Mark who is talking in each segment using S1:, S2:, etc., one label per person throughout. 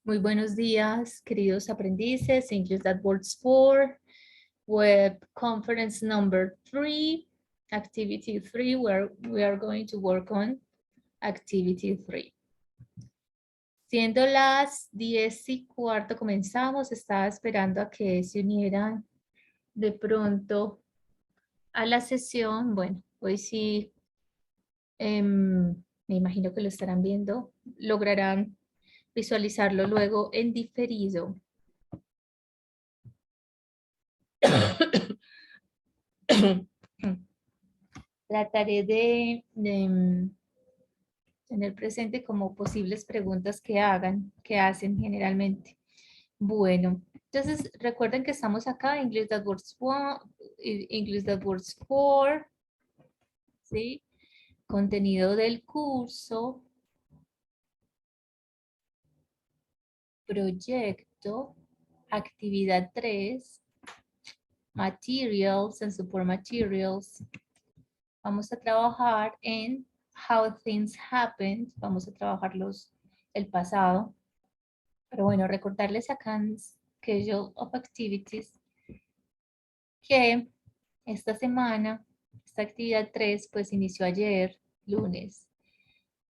S1: Muy buenos días, queridos aprendices. English That Works for web conference number 3, activity 3, where we are going to work on activity 3. Siendo las 10:15 comenzamos, estaba esperando a que se unieran de pronto a la sesión. Bueno, hoy sí, me imagino que lo estarán viendo, lograrán visualizarlo luego en diferido. Trataré de tener presente como posibles preguntas que hacen generalmente. Bueno, entonces recuerden que estamos acá, English That Works for, English That Works for, ¿sí? Contenido del curso, proyecto, actividad 3, materials and support materials. Vamos a trabajar en how things happened, vamos a trabajar el pasado. Pero bueno, recordarles acá en Schedule of Activities que esta semana, esta actividad 3, pues inició ayer, lunes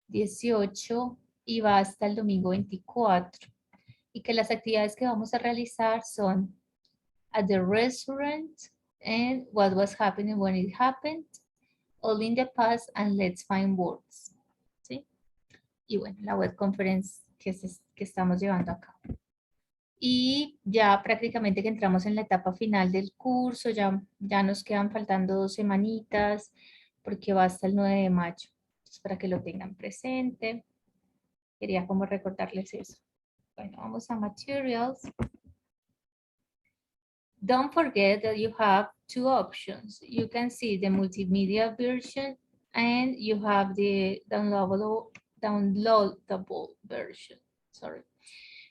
S1: 18, y va hasta el domingo 24. Y que las actividades que vamos a realizar son at the restaurant and what was happening when it happened, all in the past, and let's find words. ¿Sí? Y bueno, la web conference que estamos llevando a cabo. Y ya prácticamente que entramos en la etapa final del curso, ya nos quedan faltando 2 semanitas, porque va hasta el 9 de mayo. Entonces, para que lo tengan presente, quería como recordarles eso. Bueno, vamos a Materials. Don't forget that you have 2 options. You can see the multimedia version and you have the downloadable version. Sorry.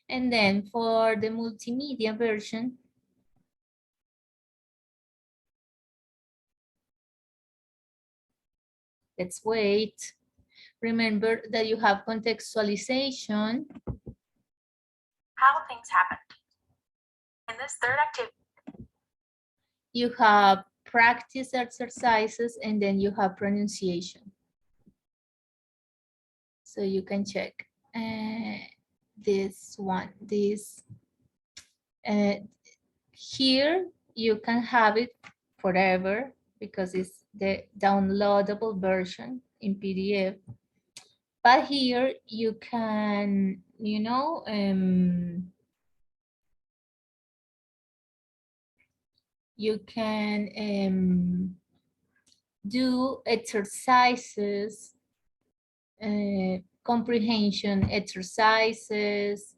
S1: And then for the multimedia version, let's wait. Remember that you have contextualization.
S2: How things happened. In this third activity,
S1: You have practice exercises and then you have pronunciation. So you can check this one, here you can have it forever because it's the downloadable version in PDF. But here you can, you know, you can do exercises, comprehension exercises,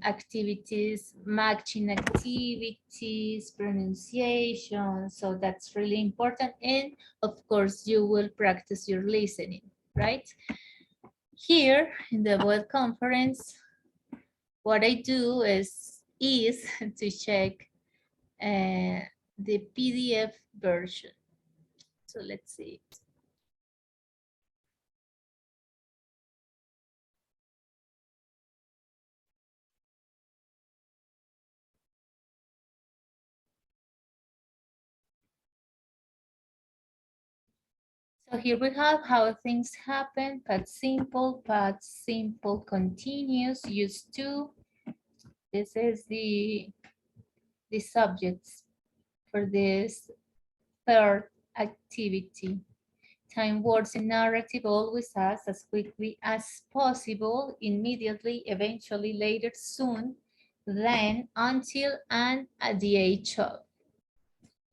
S1: activities, matching activities, pronunciation. So that's really important. And of course, you will practice your listening, right? Here in the web conference, what I do is to check the PDF version. So let's see. So here we have how things happen, past simple continuous, used to. This is the subjects for this third activity. Time, words, and narrative always as quickly as possible, immediately, eventually, later, soon, then, until, and at the age of.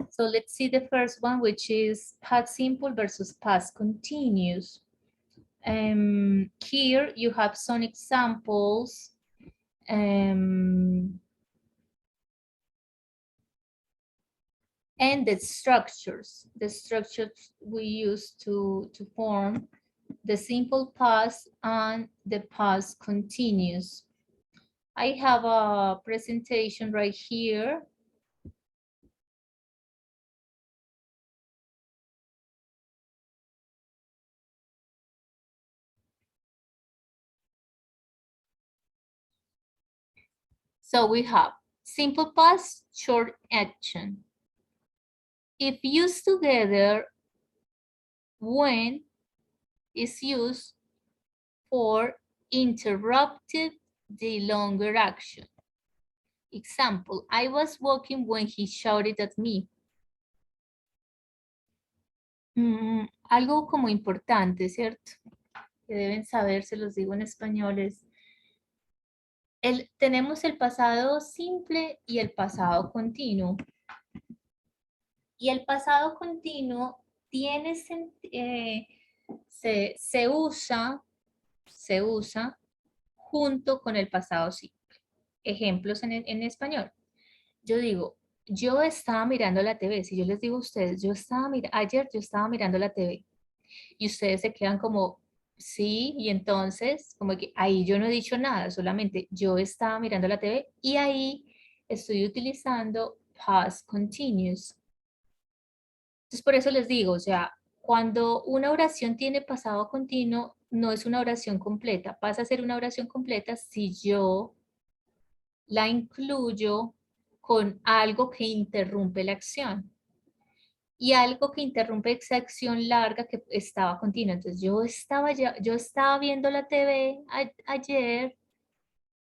S1: So let's see the first one, which is past simple versus past continuous. Here you have some examples. And the structures we use to form the simple past and the past continuous. I have a presentation right here. So we have simple past, short action. If used together, when is used for interrupted the longer action. Example, I was walking when he shouted at me. Algo como importante, ¿cierto? Que deben saber, se los digo en español, es tenemos el pasado simple y el pasado continuo. Y el pasado continuo tiene, se usa junto con el pasado simple. Ejemplos en español. Yo digo, yo estaba mirando la TV. Si yo les digo a ustedes, ayer yo estaba mirando la TV. Y ustedes se quedan como, sí, y entonces, como que ahí yo no he dicho nada, solamente yo estaba mirando la TV y ahí estoy utilizando past continuous. Entonces, por eso les digo, o sea, cuando una oración tiene pasado continuo, no es una oración completa. Pasa a ser una oración completa si yo la incluyo con algo que interrumpe la acción. Y algo que interrumpe esa acción larga que estaba continua. Entonces yo estaba viendo la TV ayer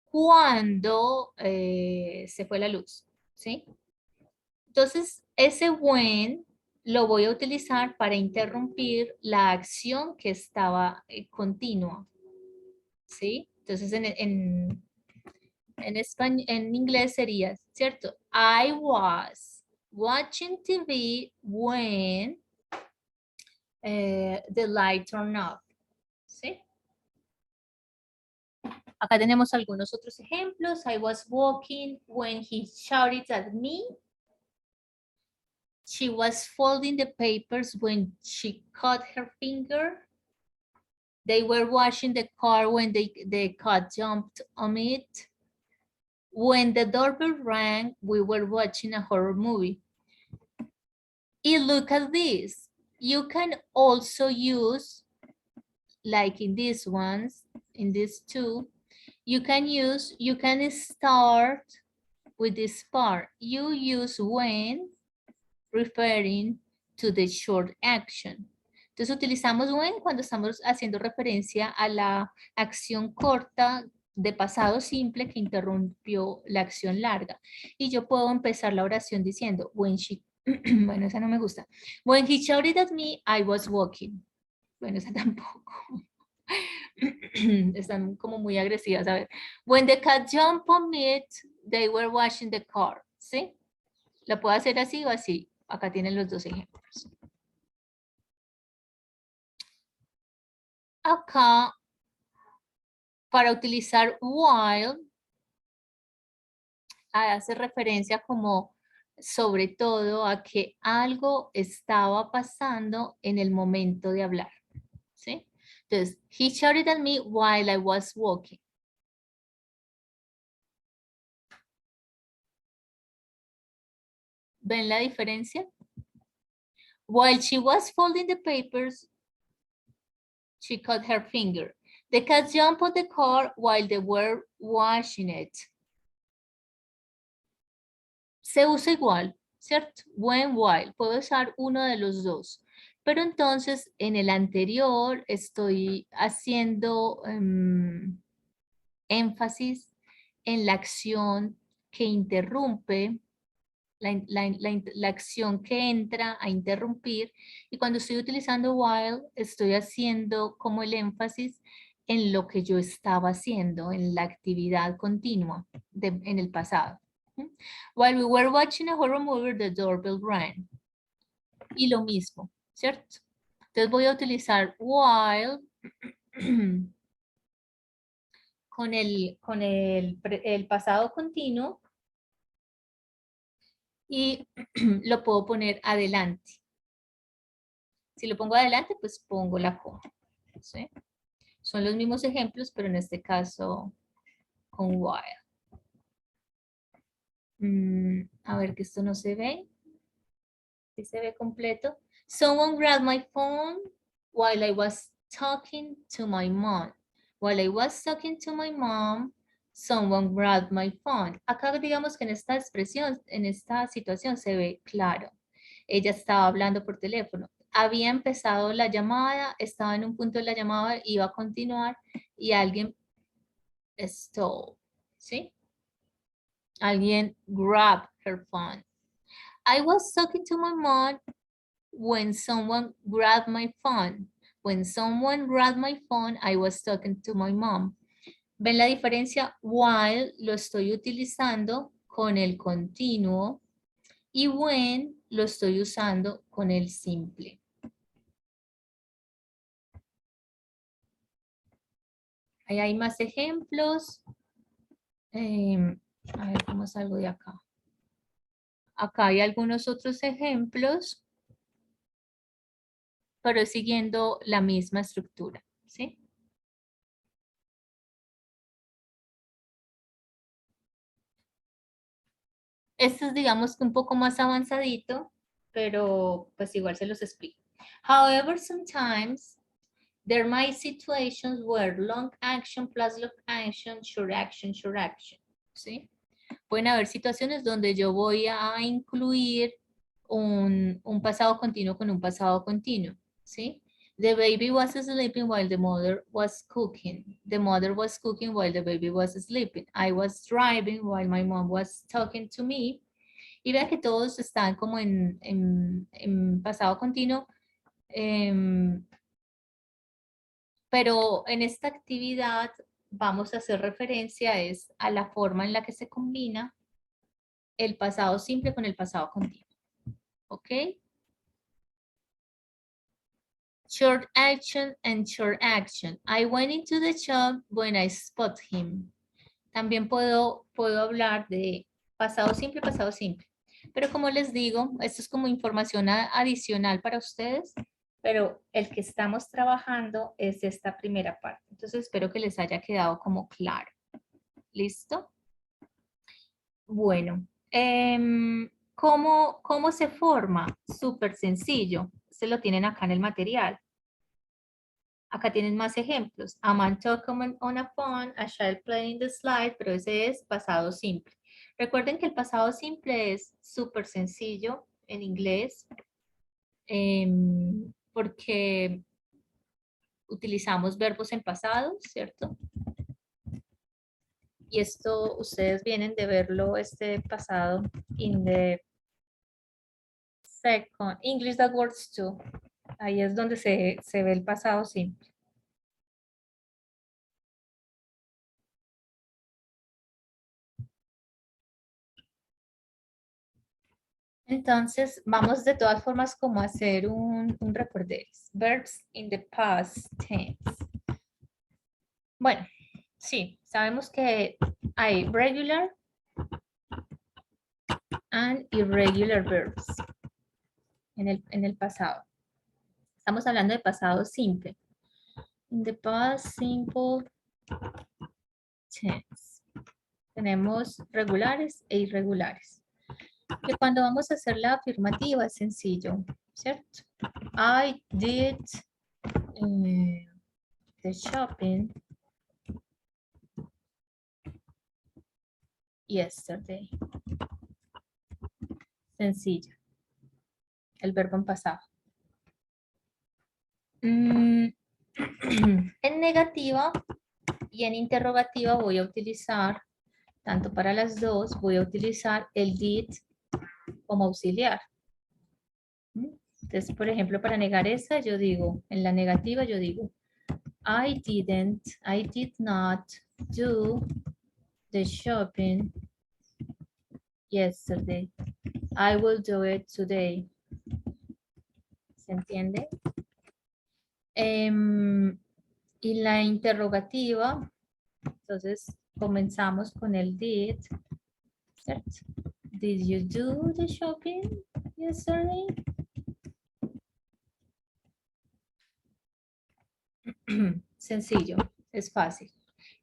S1: cuando se fue la luz, ¿sí? Entonces ese when lo voy a utilizar para interrumpir la acción que estaba continua, ¿sí? Entonces en inglés sería, ¿cierto? I was watching TV when the light turned off, ¿sí? Acá tenemos algunos otros ejemplos. I was walking when he shouted at me. She was folding the papers when she cut her finger. They were washing the car when the cat jumped on it. When the doorbell rang, we were watching a horror movie. And look at this. You can also use, like in these ones, in these two, you can start with this part. You use when referring to the short action. Entonces utilizamos when cuando estamos haciendo referencia a la acción corta de pasado simple que interrumpió la acción larga. Y yo puedo empezar la oración diciendo, when she, bueno, esa no me gusta. When he shouted at me, I was walking. Bueno, esa tampoco. Están como muy agresivas. A ver. When the cat jumped on it, they were washing the car. ¿Sí? ¿La puedo hacer así o así? Acá tienen los dos ejemplos. Acá, para utilizar while, hace referencia como sobre todo a que algo estaba pasando en el momento de hablar. ¿Sí? Entonces, he shouted at me while I was walking. ¿Ven la diferencia? While she was folding the papers, she cut her finger. The cat jumped on the car while they were washing it. Se usa igual, ¿cierto? When, while. Puedo usar uno de los dos. Pero entonces, en el anterior, estoy haciendo énfasis en la acción que interrumpe, la acción que entra a interrumpir. Y cuando estoy utilizando while, estoy haciendo como el énfasis en lo que yo estaba haciendo, en la actividad continua en el pasado. While we were watching a horror movie, the doorbell rang. Y lo mismo, ¿cierto? Entonces voy a utilizar while con el pasado continuo y lo puedo poner adelante. Si lo pongo adelante, pues pongo la coma, ¿sí? Son los mismos ejemplos, pero en este caso con while. A ver que esto no se ve. ¿Sí se ve completo? Someone grabbed my phone while I was talking to my mom. While I was talking to my mom, Someone grabbed my phone. Acá digamos que en esta expresión, en esta situación se ve claro. Ella estaba hablando por teléfono. Había empezado la llamada, estaba en un punto de la llamada, iba a continuar y alguien stole, ¿sí? Alguien grabbed her phone. I was talking to my mom when someone grabbed my phone. When someone grabbed my phone, I was talking to my mom. ¿Ven la diferencia? While lo estoy utilizando con el continuo y when lo estoy usando con el simple. Ahí hay más ejemplos. A ver cómo salgo de acá. Acá hay algunos otros ejemplos, pero siguiendo la misma estructura, ¿sí? Este es, digamos, que un poco más avanzadito, pero pues igual se los explico. However, sometimes there might situations where long action plus long action, short action, ¿sí? Pueden haber situaciones donde yo voy a incluir un pasado continuo con un pasado continuo, ¿sí? The baby was sleeping while the mother was cooking. The mother was cooking while the baby was sleeping. I was driving while my mom was talking to me. Y vea que todos están como en pasado continuo. Pero en esta actividad vamos a hacer referencia a la forma en la que se combina el pasado simple con el pasado continuo. ¿Ok? Short action and short action. I went into the shop when I spot him. También puedo hablar de pasado simple, pasado simple. Pero como les digo, esto es como información adicional para ustedes, pero el que estamos trabajando es esta primera parte. Entonces espero que les haya quedado como claro. ¿Listo? Bueno, ¿cómo se forma? Súper sencillo. Se lo tienen acá en el material. Acá tienen más ejemplos. A man talking on a phone, a child playing the slide, pero ese es pasado simple. Recuerden que el pasado simple es súper sencillo en inglés porque utilizamos verbos en pasado, ¿cierto? Y esto ustedes vienen de verlo este pasado in the second, English that works too. Ahí es donde se ve el pasado simple. Entonces, vamos de todas formas como a hacer un recorderis. Verbs in the past tense. Bueno, sí, sabemos que hay regular and irregular verbs en el pasado. Estamos hablando de pasado simple. In the past simple tense. Tenemos regulares e irregulares. Que cuando vamos a hacer la afirmativa es sencillo, ¿cierto? I did the shopping yesterday. Sencillo. El verbo en pasado. En negativa y en interrogativa voy a utilizar, tanto para las dos, voy a utilizar el did como auxiliar. Entonces, por ejemplo, para negar esa, yo digo, en la negativa yo digo, I did not do the shopping yesterday. I will do it today. ¿Se entiende? Y la interrogativa, entonces comenzamos con el did, ¿cierto? Did you do the shopping yesterday? Sencillo, es fácil.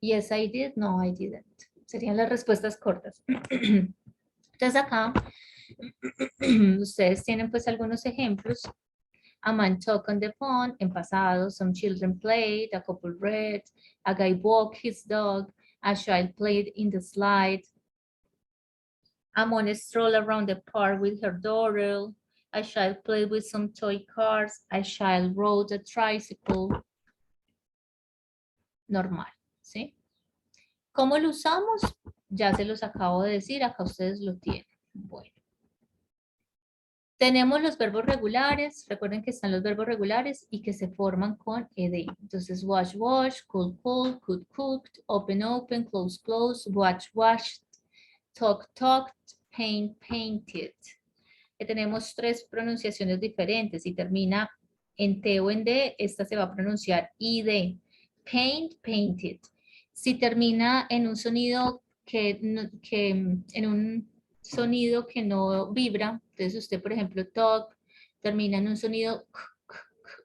S1: Yes, I did. No, I didn't. Serían las respuestas cortas. Entonces acá, ustedes tienen pues algunos ejemplos. A man talked on the phone, en pasado. Some children played, a couple read, a guy walked his dog, A child played in the slide. A mom strolled around the park with her daughter. A child played with some toy cars. A child rode a tricycle. Normal, ¿sí? ¿Cómo lo usamos? Ya se los acabo de decir, acá ustedes lo tienen. Bueno. Tenemos los verbos regulares, recuerden que están los verbos regulares y que se forman con ed. Entonces, wash, wash, cool, cool, cook, cooked, open, open, close, close, watch, washed, talk, talked, paint, painted. Que tenemos tres pronunciaciones diferentes. Si termina en T o en D, esta se va a pronunciar id. Paint, painted. Si termina en un sonido en un sonido que no vibra, entonces usted, por ejemplo, talk, termina en un sonido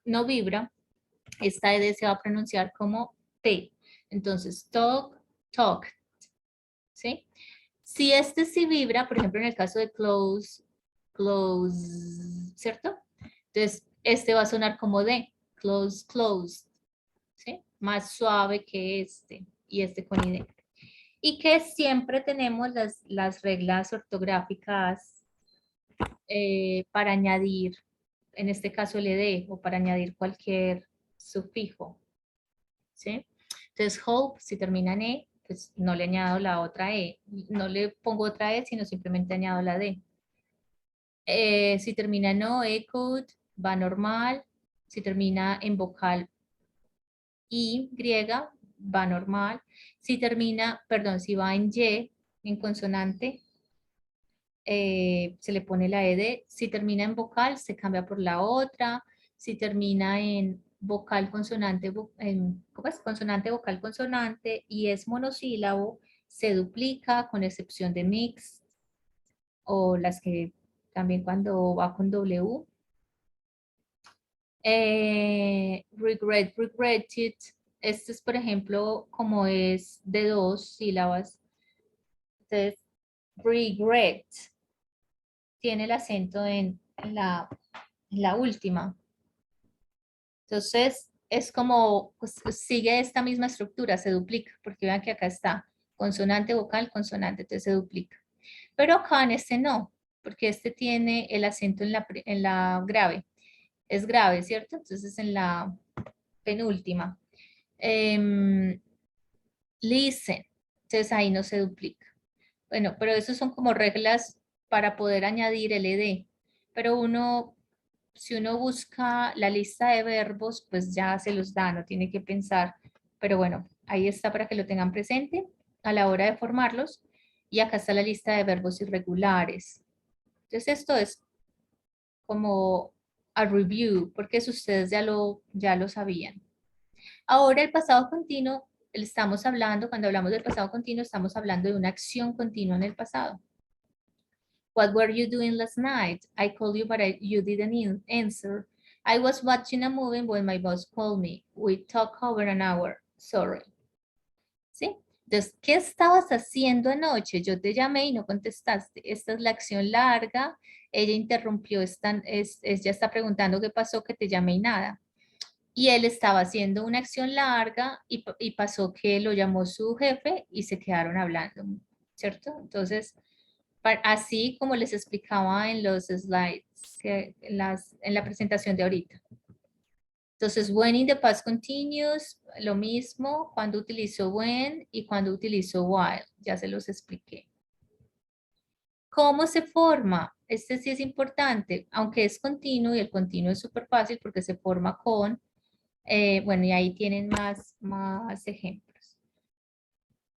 S1: no vibra, esta ed se va a pronunciar como T. Entonces, talk, talk. ¿Sí? Si este sí vibra, por ejemplo, en el caso de close, close, ¿cierto? Entonces, este va a sonar como D, close, closed, ¿sí? Más suave que este, y este con ID. Y que siempre tenemos las reglas ortográficas para añadir, en este caso el ED, o para añadir cualquier sufijo, ¿sí? Entonces, hope, si termina en E, pues no le añado la otra E, no le pongo otra E, sino simplemente añado la D. Si termina en O, echoed, va normal. Si termina en vocal Y, griega, va normal. Si termina, perdón, si va en Y, en consonante, se le pone la ED. Si termina en vocal, se cambia por la otra. Si termina en vocal, consonante, ¿cómo es? Consonante, vocal, consonante y es monosílabo, se duplica con excepción de mix o las que también cuando va con W. Regret, regretted. Este es, por ejemplo, como es de dos sílabas. Entonces, regret tiene el acento en la última. Entonces, es como, pues, sigue esta misma estructura, se duplica, porque vean que acá está consonante, vocal, consonante, entonces se duplica. Pero acá en este no, porque este tiene el acento en la grave. Es grave, ¿cierto? Entonces en la penúltima. Listen, entonces ahí no se duplica. Bueno, pero esos son como reglas para poder añadir el ed. Pero uno, si uno busca la lista de verbos, pues ya se los da, no tiene que pensar. Pero bueno, ahí está para que lo tengan presente a la hora de formarlos. Y acá está la lista de verbos irregulares. Entonces esto es como a review, porque eso ustedes ya lo sabían. Ahora el pasado continuo, estamos hablando, cuando hablamos del pasado continuo, estamos hablando de una acción continua en el pasado. What were you doing last night? I called you, but you didn't answer. I was watching a movie when my boss called me. We talked over an hour. Sorry. ¿Sí? Entonces, ¿qué estabas haciendo anoche? Yo te llamé y no contestaste. Esta es la acción larga. Ella interrumpió, ella está preguntando qué pasó, que te llamé y nada. Y él estaba haciendo una acción larga y pasó que lo llamó su jefe y se quedaron hablando, ¿cierto? Entonces, así como les explicaba en los slides, en la presentación de ahorita. Entonces, when in the past continuous, lo mismo cuando utilizo when y cuando utilizo while, ya se los expliqué. ¿Cómo se forma? Este sí es importante, aunque es continuo y el continuo es súper fácil porque se forma con, bueno, y ahí tienen más ejemplos.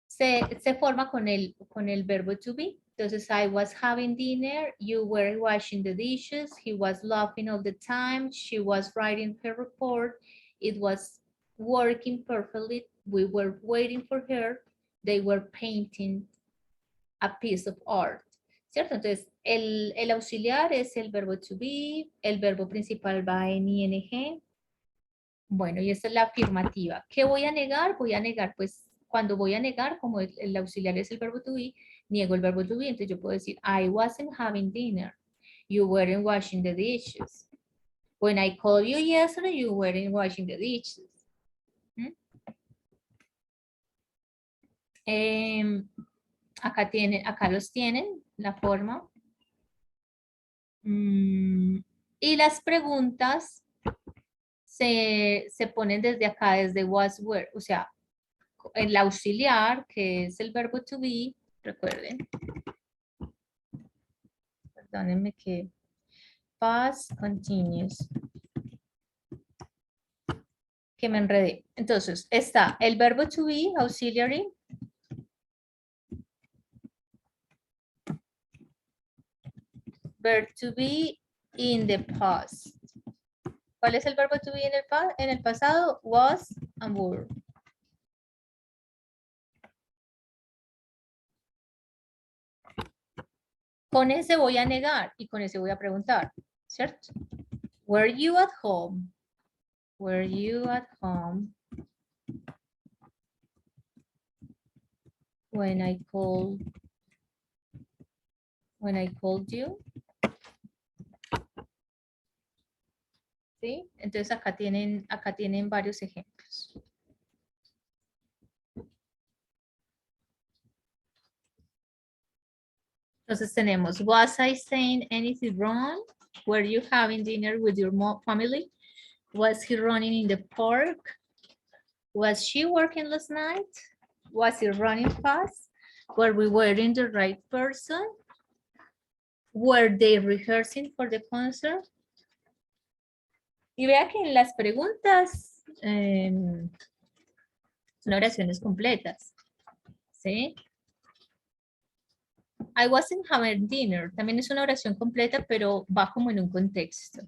S1: Se forma con el verbo to be. Entonces, I was having dinner, you were washing the dishes, he was laughing all the time, she was writing her report, it was working perfectly, we were waiting for her, they were painting a piece of art. ¿Cierto? Entonces, el auxiliar es el verbo to be, el verbo principal va en ing. Bueno, y esta es la afirmativa. ¿Qué voy a negar? Voy a negar, pues, cuando voy a negar, como el auxiliar es el verbo to be, niego el verbo to be, entonces yo puedo decir, I wasn't having dinner. You weren't washing the dishes. When I called you yesterday, you weren't washing the dishes. ¿Mm? Acá los tienen, la forma. Y las preguntas se ponen desde acá, desde was, were. O sea, el auxiliar, que es el verbo to be, recuerden. Perdónenme que past continuous. Que me enredé. Entonces, está el verbo to be, auxiliary. Verb to be in the past. ¿Cuál es el verbo to be en el pasado? Was and were. Con ese voy a negar y con ese voy a preguntar, ¿cierto? Were you at home? Were you at home when I called you? ¿Sí? Entonces acá tienen varios ejemplos. Entonces tenemos, was I saying anything wrong? Were you having dinner with your family? Was he running in the park? Was she working last night? Was he running fast? Were we wearing the right person? Were they rehearsing for the concert? Y vea que en las preguntas son oraciones completas. ¿Sí? I wasn't having dinner. También es una oración completa, pero va como en un contexto.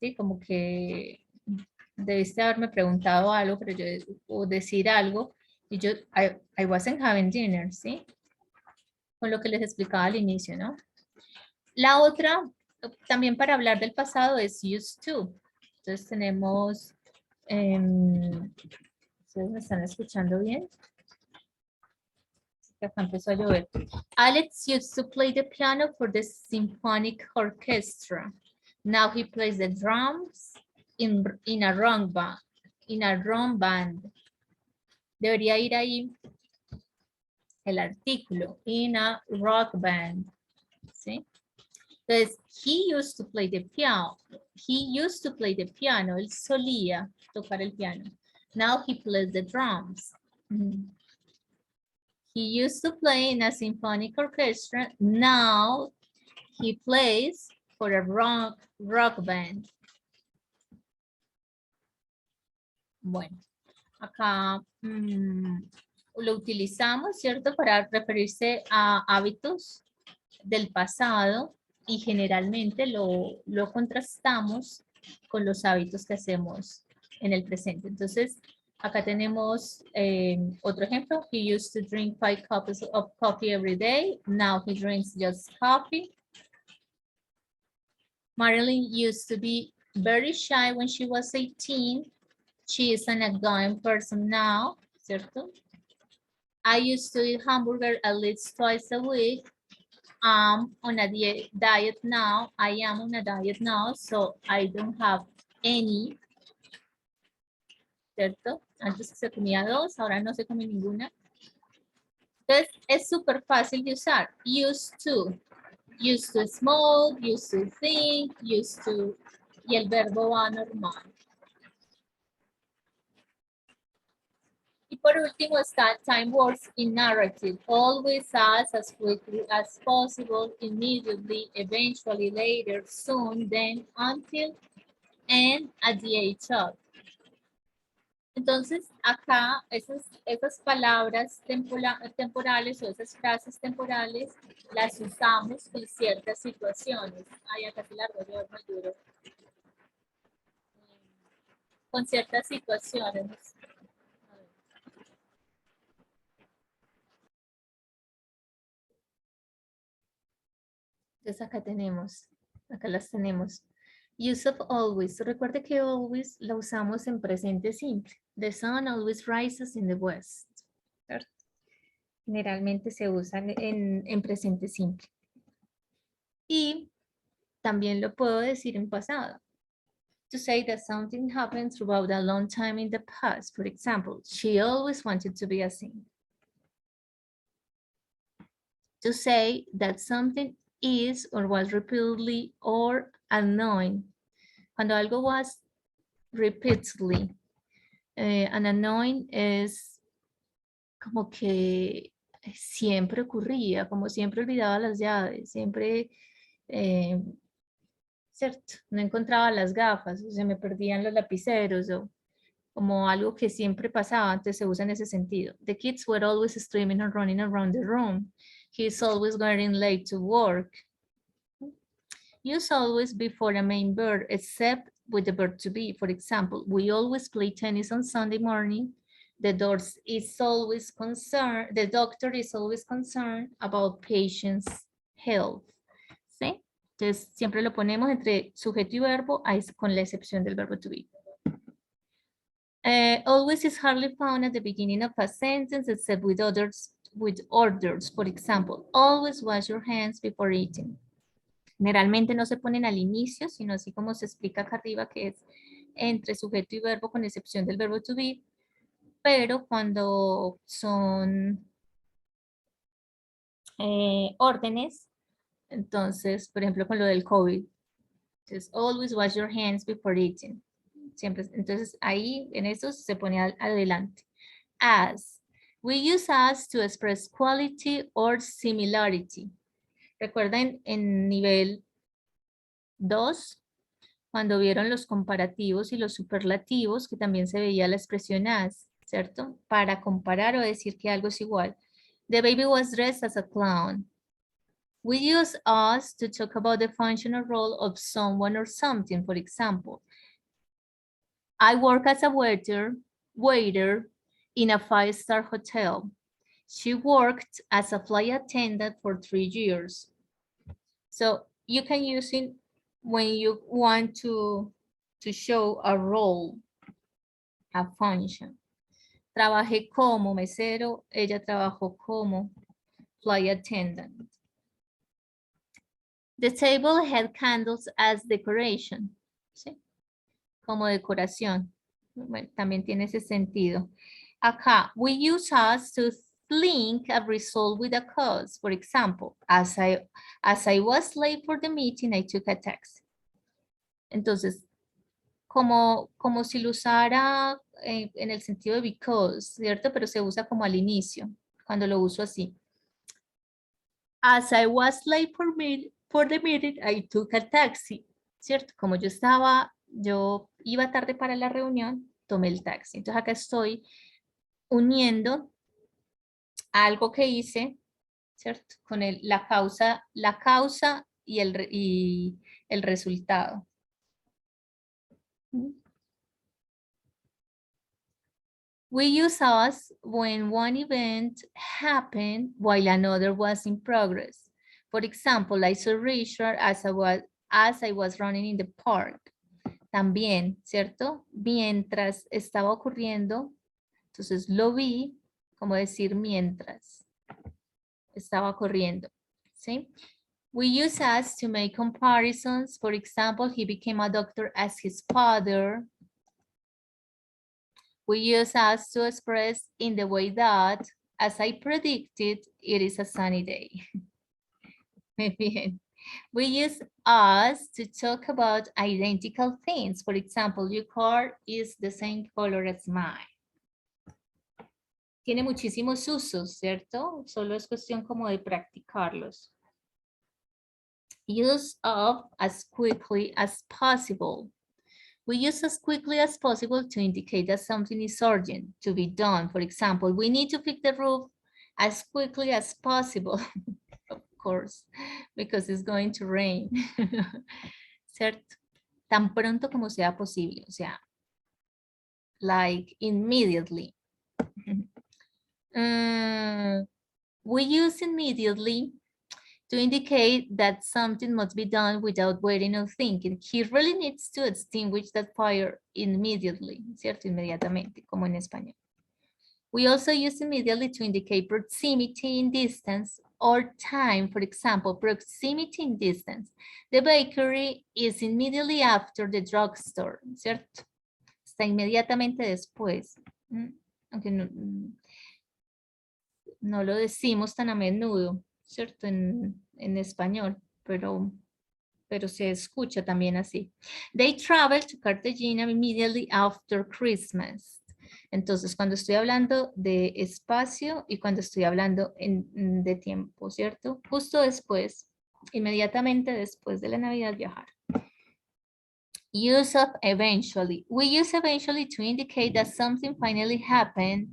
S1: ¿Sí? Como que debiste haberme preguntado algo, pero yo, o decir algo, y yo, I wasn't having dinner, ¿sí? Con lo que les explicaba al inicio, ¿no? La otra, también para hablar del pasado, es used to. Entonces tenemos, ¿ustedes me están escuchando bien? Acá empezó a llover. Alex used to play the piano for the symphonic orchestra. Now he plays the drums in a rock band. Debería ir ahí el artículo, in a rock band. ¿Sí? Entonces, he used to play the piano. He used to play the piano. Él solía tocar el piano. Now he plays the drums. He used to play in a symphonic orchestra. Now he plays for a rock band. Bueno, acá lo utilizamos, ¿cierto? Para referirse a hábitos del pasado y generalmente lo contrastamos con los hábitos que hacemos en el presente. Entonces, acá tenemos otro ejemplo. He used to drink 5 cups of coffee every day. Now he drinks just coffee. Marilyn used to be very shy when she was 18. She is an outgoing person now, ¿cierto? I used to eat hamburger at least twice a week. I'm on a diet now. I am on a diet now, so I don't have any. ¿Cierto? Antes se comía 2, ahora no se come ninguna. Entonces, es súper fácil de usar. Used to. Used to smoke, used to think, used to. Y el verbo va normal. Y por último está time words in narrative. Always as quickly as possible, immediately, eventually, later, soon, then, until, and at the age of. Entonces, acá esas palabras temporales o esas frases temporales las usamos con ciertas situaciones. Ay, acá se largó yo muy duro. Con ciertas situaciones. Entonces acá las tenemos. Use of always. Recuerde que always la usamos en presente simple. The sun always rises in the west. ¿Cierto? Generalmente se usan en presente simple. Y también lo puedo decir en pasado. To say that something happened throughout a long time in the past. For example, she always wanted to be a singer. to say that something is or was repeatedly or annoying. Cuando algo was repeatedly, an annoying es como que siempre ocurría, como siempre olvidaba las llaves, siempre, ¿cierto? No encontraba las gafas, o se me perdían los lapiceros, o como algo que siempre pasaba, entonces se usa en ese sentido. The kids were always screaming and running around the room. He's always getting late to work. Use always before a main verb, except with the verb to be. For example, we always play tennis on Sunday morning. The doctor is always concerned about patients' health. ¿Sí? Entonces, siempre lo ponemos entre sujeto y verbo, con la excepción del verbo to be. Always is hardly found at the beginning of a sentence except with orders. For example, always wash your hands before eating. Generalmente no se ponen al inicio, sino así como se explica acá arriba, que es entre sujeto y verbo con excepción del verbo to be, pero cuando son órdenes, entonces, por ejemplo, con lo del COVID, entonces, always wash your hands before eating. Siempre, entonces, ahí en eso se pone adelante. As. We use as to express quality or similarity. Recuerden en nivel 2, cuando vieron los comparativos y los superlativos, que también se veía la expresión as, ¿cierto? Para comparar o decir que algo es igual. The baby was dressed as a clown. We use as to talk about the functional role of someone or something. For example, I work as a waiter in a 5-star hotel. She worked as a flight attendant for 3 years. So you can use it when you want to show a role, a function. Trabajé como mesero, ella trabajó como flight attendant. The table had candles as decoration, ¿sí? Como decoración. Bueno, también tiene ese sentido. Acá, we use as to link a result with a cause. For example, as I was late for the meeting, I took a taxi. Entonces, como si lo usara en el sentido de because, ¿cierto? Pero se usa como al inicio, cuando lo uso así. As I was late for the meeting, I took a taxi, ¿cierto? Como yo iba tarde para la reunión, tomé el taxi. Entonces acá estoy uniendo algo que hice, ¿cierto? Con la causa y el resultado. We use as when one event happened while another was in progress. For example, I saw Richard as I was running in the park. También, ¿cierto? Mientras estaba ocurriendo, entonces lo vi, como decir mientras estaba corriendo, ¿sí? We use as to make comparisons. For example, he became a doctor as his father. We use as to express in the way that, as I predicted, it is a sunny day. Muy bien. We use as to talk about identical things. For example, your car is the same color as mine. Tiene muchísimos usos, ¿cierto? Solo es cuestión como de practicarlos. Use of as quickly as possible. We use as quickly as possible to indicate that something is urgent to be done. For example, we need to fix the roof as quickly as possible. Of course, because it's going to rain. ¿Cierto? Tan pronto como sea posible. O sea, like immediately. We use immediately to indicate that something must be done without waiting or thinking. He really needs to extinguish that fire immediately, ¿cierto? Inmediatamente, como en español. We also use immediately to indicate proximity in distance or time. For example, proximity in distance. The bakery is immediately after the drugstore, ¿cierto? Está inmediatamente después. Aunque no lo decimos tan a menudo. ¿cierto? En español, pero se escucha también así. They traveled to Cartagena immediately after Christmas. Entonces, cuando estoy hablando de espacio y cuando estoy hablando de tiempo, ¿cierto? Justo después, inmediatamente después de la Navidad, viajar. Use of eventually. We use eventually to indicate that something finally happened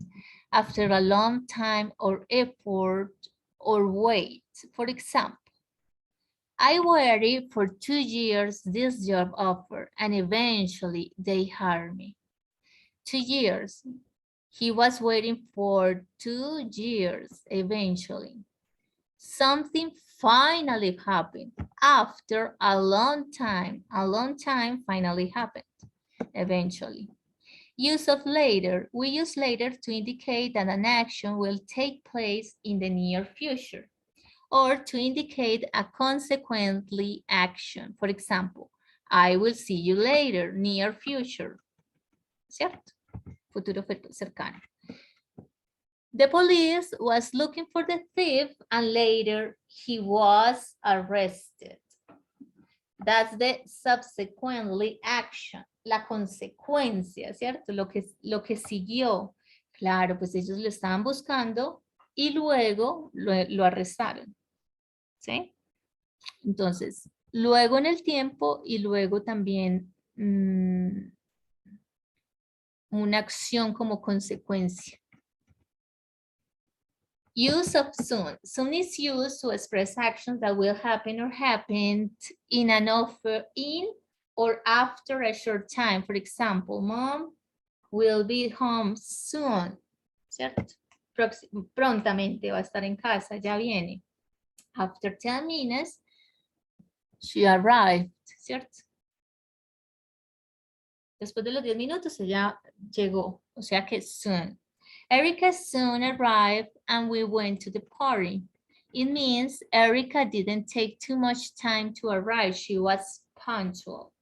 S1: after a long time or effort or wait. For example, I waited for 2 years this job offer and eventually they hired me. 2 years. He was waiting for 2 years eventually. Something finally happened after a long time finally happened eventually. Use of later. We use later to indicate that an action will take place in the near future, or to indicate a consequently action. For example, I will see you later, near future. ¿Cierto? Futuro cercano. The police was looking for the thief and later he was arrested. That's the subsequently action, la consecuencia, ¿cierto? Lo que siguió. Claro, pues ellos lo estaban buscando y luego lo arrestaron. ¿Sí? Entonces, luego en el tiempo y luego también una acción como consecuencia. Use of soon. Soon is used to express actions that will happen or happened in an offer in or after a short time. For example, mom will be home soon. ¿Cierto? Prontamente va a estar en casa, ya viene. After 10 minutes, she arrived, ¿cierto? Después de los 10 minutos ella llegó, o sea que soon. Erica soon arrived and we went to the party. It means Erica didn't take too much time to arrive. She was punctual.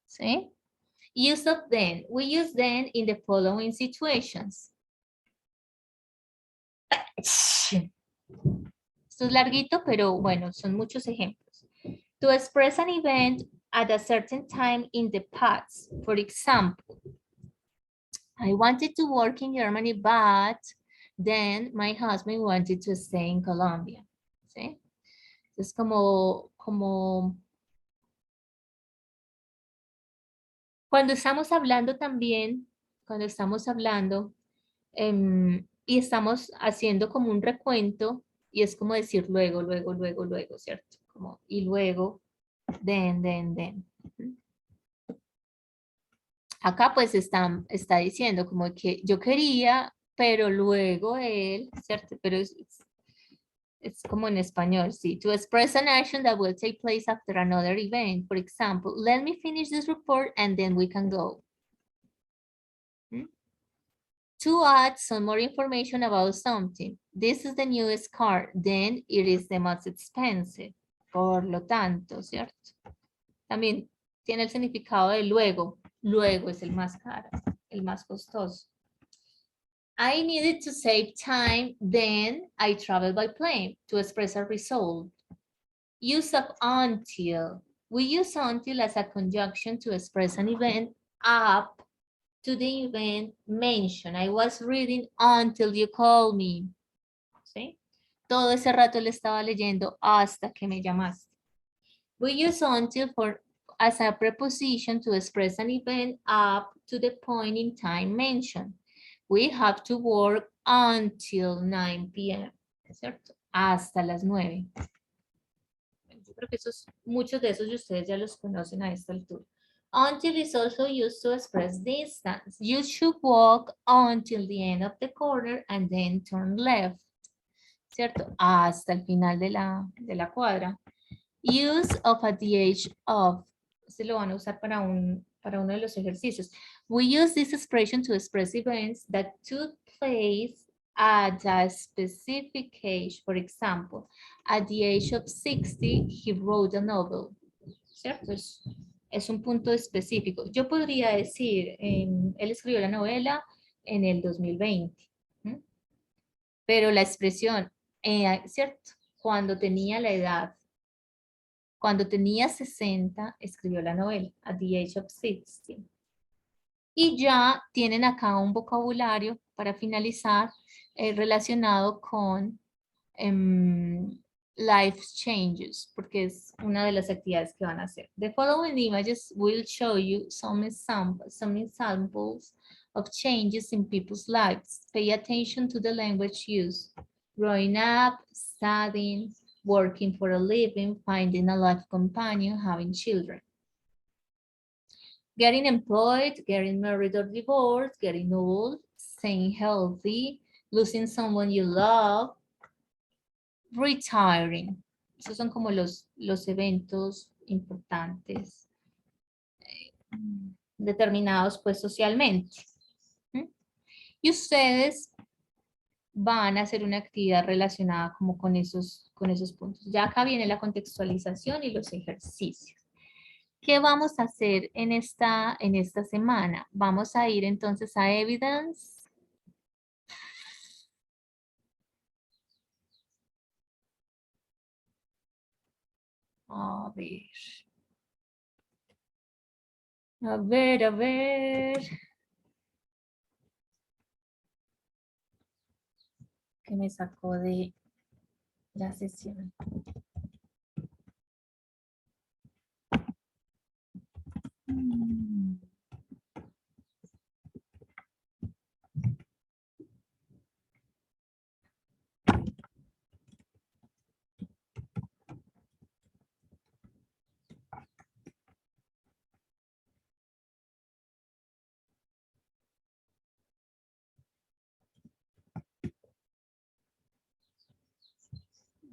S1: ¿Sí? Use of then. We use then in the following situations. Esto es larguito, pero bueno, son muchos ejemplos. To express an event at a certain time in the past. For example, I wanted to work in Germany, but then my husband wanted to stay in Colombia. ¿Sí? Es como cuando estamos hablando también, cuando estamos hablando y estamos haciendo como un recuento y es como decir luego, ¿cierto? Como y luego, then. Acá pues está diciendo como que yo quería, pero luego él, ¿cierto? Pero es como en español, sí. To express an action that will take place after another event. For example, let me finish this report and then we can go. To add some more information about something. This is the newest car, then it is the most expensive. Por lo tanto, ¿cierto? También tiene el significado de luego. Luego es el más caro, el más costoso. I needed to save time, then I traveled by plane to express a result. Use of until. We use until as a conjunction to express an event up to the event mentioned. I was reading until you called me. ¿Sí? Todo ese rato le estaba leyendo hasta que me llamaste. We use until as a preposition to express an event up to the point in time mentioned. We have to work until 9 p.m. ¿Cierto? Hasta las 9. Yo creo que muchos de esos de ustedes ya los conocen a esta altura. Until is also used to express distance. You should walk until the end of the corner and then turn left. ¿Cierto? Hasta el final de la cuadra. Use of at the age of. Este lo van a usar para uno de los ejercicios. We use this expression to express events that took place at a specific age. For example, at the age of 60, he wrote a novel. ¿Cierto? Es un punto específico. Yo podría decir, él escribió la novela en el 2020. Pero la expresión ¿cierto? Cuando tenía la edad, cuando tenía 60, escribió la novela, at the age of 60. Y ya tienen acá un vocabulario para finalizar relacionado con life changes, porque es una de las actividades que van a hacer. The following images will show you some examples of changes in people's lives. Pay attention to the language used. Growing up, studying, working for a living, finding a life companion, having children. Getting employed, getting married or divorced, getting old, staying healthy, losing someone you love, retiring. Esos son como los eventos importantes determinados pues socialmente. ¿Mm? Y ustedes van a hacer una actividad relacionada como con esos puntos. Ya acá viene la contextualización y los ejercicios. ¿Qué vamos a hacer en esta semana? Vamos a ir entonces a Evidence. A ver. A ver, a ver. ¿Qué me sacó de la sesión?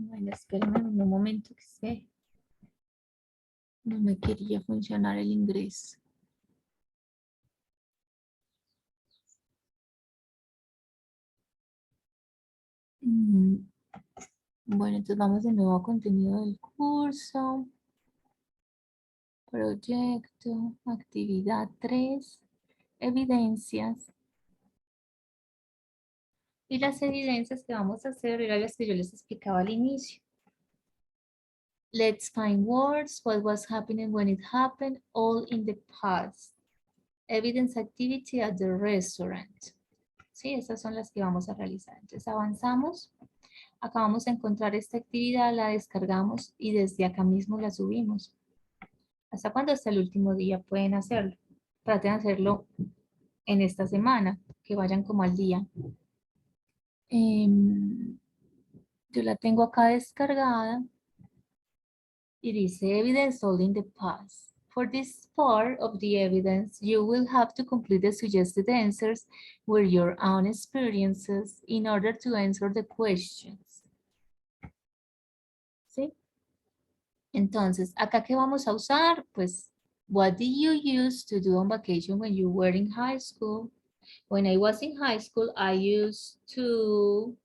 S1: Bueno, espérenme un momento que no me quería funcionar el ingreso. Bueno, entonces vamos de nuevo a contenido del curso. Proyecto, actividad 3, evidencias. Y las evidencias que vamos a hacer eran las que yo les explicaba al inicio. Let's find words, what was happening when it happened, all in the past. Evidence activity at the restaurant. Sí, esas son las que vamos a realizar. Entonces avanzamos. Acá vamos a encontrar esta actividad, la descargamos y desde acá mismo la subimos. ¿Hasta cuándo? Hasta el último día pueden hacerlo. Traten de hacerlo en esta semana, que vayan como al día. Yo la tengo acá descargada y dice evidence all in the past. For this part of the evidence, you will have to complete the suggested answers with your own experiences in order to answer the questions. ¿Sí? Entonces, ¿acá qué vamos a usar? Pues, what did you use to do on vacation when you were in high school? When I was in high school, I used to,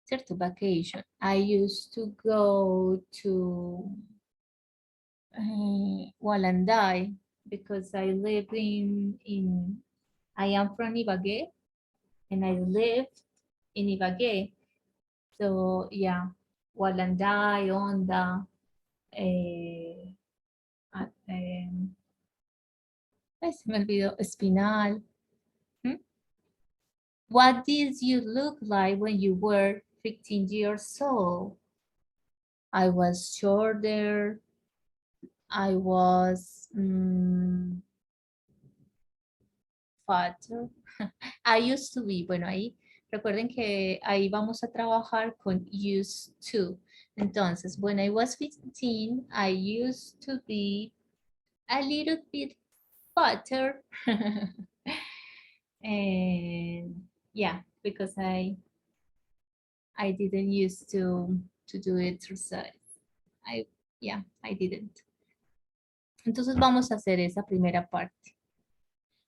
S1: cierto, vacation. I used to go to Walandai because I live I am from Ibagué and I lived in Ibagué. So, yeah, Walandai, Onda, ay, se me olvidó, Espinal. What did you look like when you were 15 years old? I was shorter. I was fatter. I used to be. Bueno, ahí recuerden que ahí vamos a trabajar con used to. Entonces, when I was 15, I used to be a little bit fatter. And yeah, because I didn't used to do exercise. I didn't. Entonces vamos a hacer esa primera parte.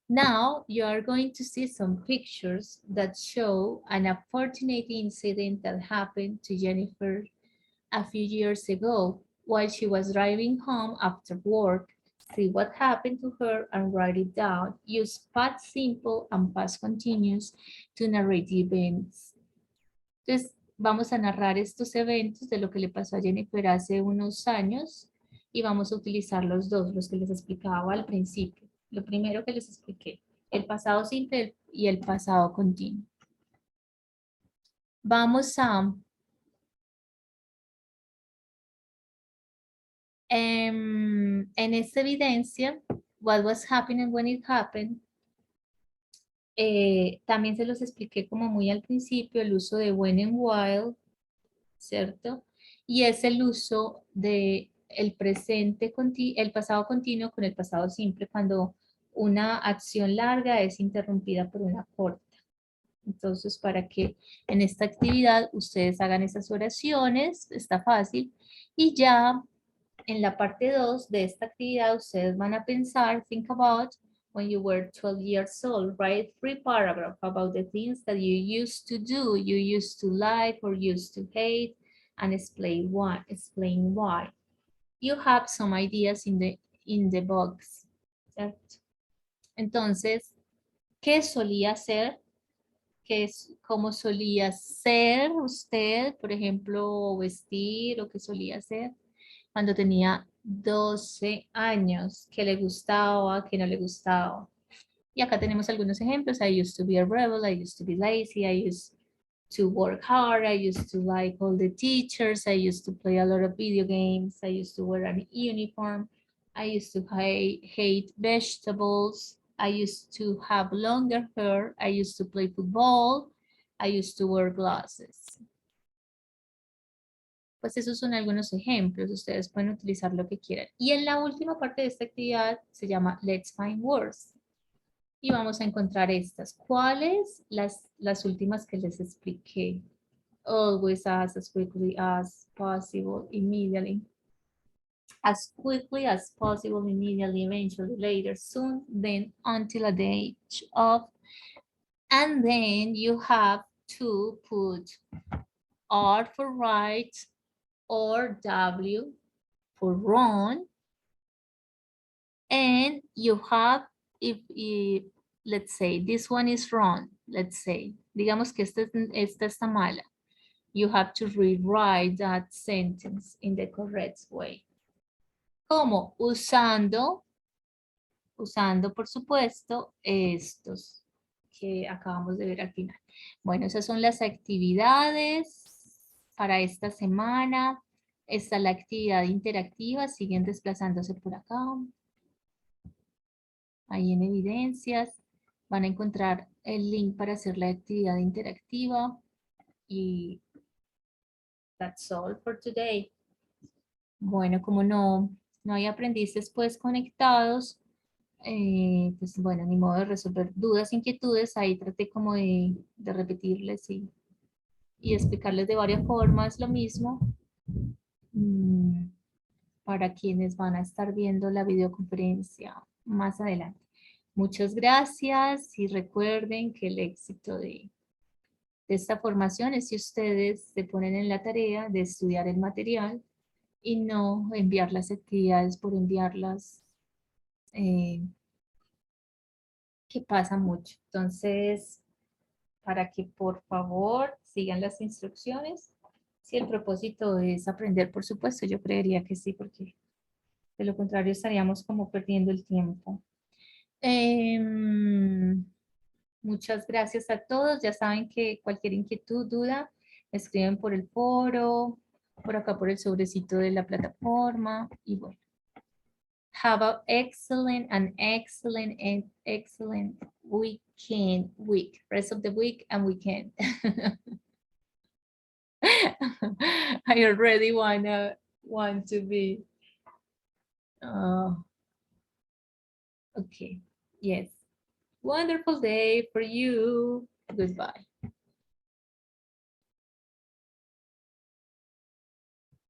S1: Now you are going to see some pictures that show an unfortunate incident that happened to Jennifer a few years ago while she was driving home after work. See what happened to her and write it down. Use past simple and past continuous to narrate the events. Entonces, Vamos a narrar estos eventos de lo que le pasó a Jennifer hace unos años y vamos a utilizar los dos, los que les explicaba al principio. Lo primero que les expliqué, el pasado simple y el pasado continuo. Vamos a en esta evidencia, what was happening when it happened, también se los expliqué como muy al principio, el uso de when and while, ¿cierto? Y es el uso de el presente, el pasado continuo con el pasado simple cuando una acción larga es interrumpida por una corta. Entonces, para que en esta actividad ustedes hagan esas oraciones, está fácil, y ya en la parte 2 de esta actividad, ustedes van a pensar, think about when you were 12 years old, write 3 paragraphs about the things that you used to do, you used to like or used to hate, and explain why. Explain why. You have some ideas in the box. ¿Cierto? Entonces, ¿qué solía hacer? ¿Cómo solía ser usted, por ejemplo, vestir o qué solía hacer cuando tenía 12 años, qué le gustaba, qué no le gustaba? Y acá tenemos algunos ejemplos. I used to be a rebel, I used to be lazy, I used to work hard, I used to like all the teachers, I used to play a lot of video games, I used to wear an uniform, I used to hate vegetables, I used to have longer hair, I used to play football, I used to wear glasses. Pues esos son algunos ejemplos, ustedes pueden utilizar lo que quieran. Y en la última parte de esta actividad se llama Let's Find Words. Y vamos a encontrar estas. ¿Cuáles? Las últimas que les expliqué. Always, as quickly as possible, immediately. As quickly as possible, immediately, eventually, later, soon, then, until at the age of. And then you have to put R for right or W for wrong. And you have, if let's say this one is wrong, let's say, digamos que esta está mala. You have to rewrite that sentence in the correct way. ¿Cómo? Usando, por supuesto, estos que acabamos de ver al final. Bueno, esas son las actividades para esta semana. Esta es la actividad interactiva, siguen desplazándose por acá. Ahí en evidencias van a encontrar el link para hacer la actividad interactiva y that's all for today. Bueno, como no hay aprendices pues conectados, pues bueno, ni modo de resolver dudas, inquietudes, ahí traté como de repetirles y explicarles de varias formas lo mismo para quienes van a estar viendo la videoconferencia más adelante. Muchas gracias y recuerden que el éxito de esta formación es si ustedes se ponen en la tarea de estudiar el material y no enviar las actividades por enviarlas, que pasa mucho. Entonces, para que por favor sigan las instrucciones. Si el propósito es aprender, por supuesto, yo creería que sí, porque de lo contrario estaríamos como perdiendo el tiempo. Muchas gracias a todos. Ya saben que cualquier inquietud, duda, me escriben por el foro, por acá por el sobrecito de la plataforma. Y bueno, have an excellent week, rest of the week and weekend. I already want to be. Okay, yes. Wonderful day for you. Goodbye.